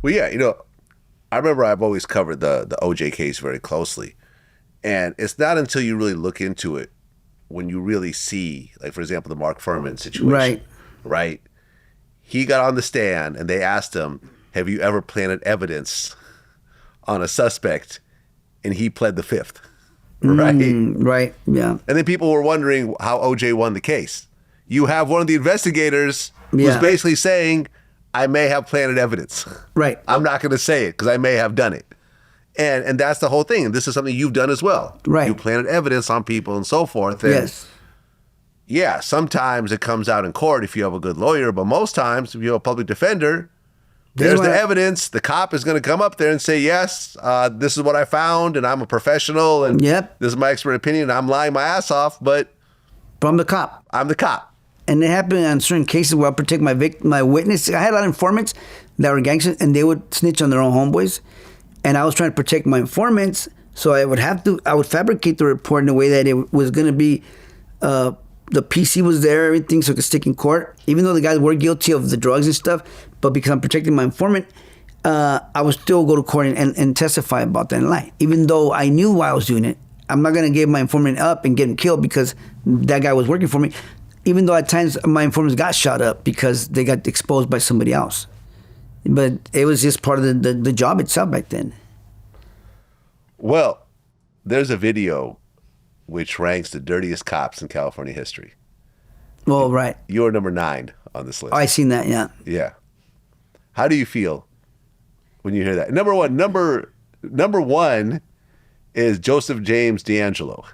Well, yeah, I remember I've always covered the OJ case very closely. And it's not until you really look into it when you really see, like, for example, the Mark Furman situation. Right? He got on the stand and they asked him, have you ever planted evidence on a suspect? And he pled the fifth. Right? Right, yeah. And then people were wondering how OJ won the case. You have one of the investigators who's basically saying, I may have planted evidence. Right. I'm not going to say it because I may have done it. And that's the whole thing. And this is something you've done as well. Right. You planted evidence on people and so forth. And yes. Yeah, sometimes it comes out in court if you have a good lawyer, but most times if you have a public defender, there's the evidence. The cop is going to come up there and say, yes, this is what I found, and I'm a professional, and this is my expert opinion, and I'm lying my ass off, but... I'm the cop. I'm the cop. And it happened in certain cases where I'll protect my witness. I had a lot of informants that were gangsters, and they would snitch on their own homeboys. And I was trying to protect my informants, so I would fabricate the report in a way that it was going to be, the PC was there, everything, so it could stick in court. Even though the guys were guilty of the drugs and stuff, but because I'm protecting my informant, I would still go to court and testify about that and lie. Even though I knew why I was doing it, I'm not going to give my informant up and get him killed because that guy was working for me. Even though at times my informants got shot up because they got exposed by somebody else. But it was just part of the job itself back then. Well, there's a video which ranks the dirtiest cops in California history. Well, right. You're number 9 on this list. Oh, I seen that, yeah. Yeah. How do you feel when you hear that? Number one is Joseph James D'Angelo.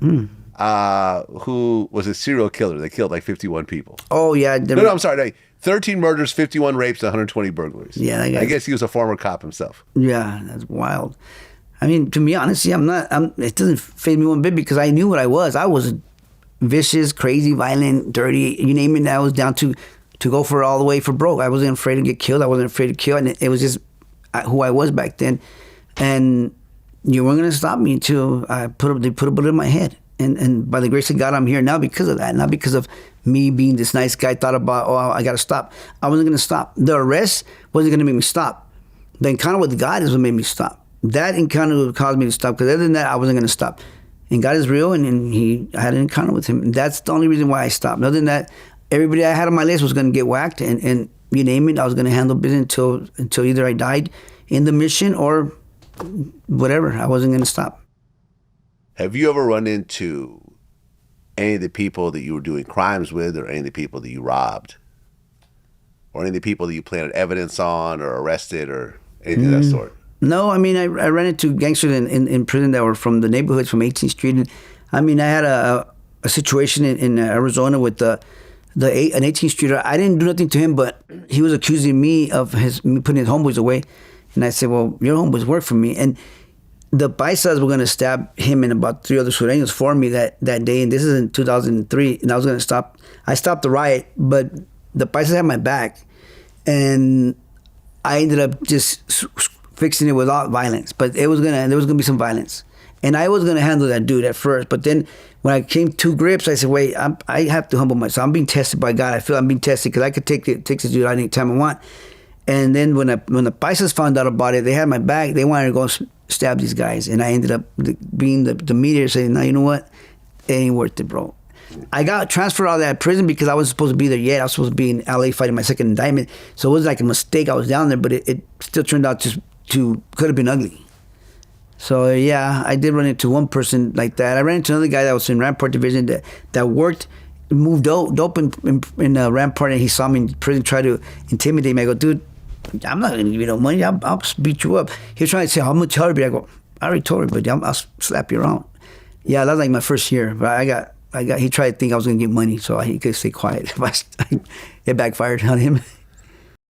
Who was a serial killer that killed like 51 people. Oh, yeah. No, I'm sorry. 13 murders, 51 rapes, 120 burglaries. Yeah, I guess he was a former cop himself. Yeah, that's wild. I mean, to be honest, it doesn't faze me one bit because I knew what I was. I was vicious, crazy, violent, dirty, you name it. I was down to go for it all the way for broke. I wasn't afraid to get killed. I wasn't afraid to kill. And it was just who I was back then. And you weren't going to stop me until they put a bullet in my head. And by the grace of God, I'm here now because of that, not because of me being this nice guy, thought about, I got to stop. I wasn't going to stop. The arrest wasn't going to make me stop. The encounter with God is what made me stop. That encounter caused me to stop, because other than that, I wasn't going to stop. And God is real, and I had an encounter with him. And that's the only reason why I stopped. Other than that, everybody I had on my list was going to get whacked, and you name it, I was going to handle business until either I died in the mission or whatever. I wasn't going to stop. Have you ever run into any of the people that you were doing crimes with, or any of the people that you robbed, or any of the people that you planted evidence on or arrested or anything of that sort? No, I mean, I ran into gangsters in prison that were from the neighborhoods from 18th Street. And, I mean, I had a situation in Arizona with an 18th Streeter. I didn't do nothing to him, but he was accusing me of me putting his homeboys away. And I said, well, your homeboys work for me. And the paisas were going to stab him and about 3 other Sureños for me that day. And this is in 2003. And I was going to stop. I stopped the riot, but the paisas had my back. And I ended up just fixing it without violence. But there was gonna be some violence. And I was going to handle that dude at first. But then when I came to grips, I said, wait, I have to humble myself. I'm being tested by God. I feel I'm being tested because I could take this dude out any time I want. And then when the paisas found out about it, they had my back. They wanted to go stab these guys. And I ended up being the mediator, saying, no, you know what? It ain't worth it, bro. I got transferred out of that prison because I wasn't supposed to be there yet. I was supposed to be in LA fighting my second indictment. So it was like a mistake. I was down there, but it still turned out to could have been ugly. So yeah, I did run into one person like that. I ran into another guy that was in Rampart Division that moved dope in Rampart, and he saw me in prison, tried to intimidate me. I go, dude, I'm not going to give you no money. I'll beat you up. He was trying to say, how much Harvey? I go, I already told you, but I'll slap you around. Yeah, that was like my first year. But he tried to think I was going to get money, so he could stay quiet. It backfired on him.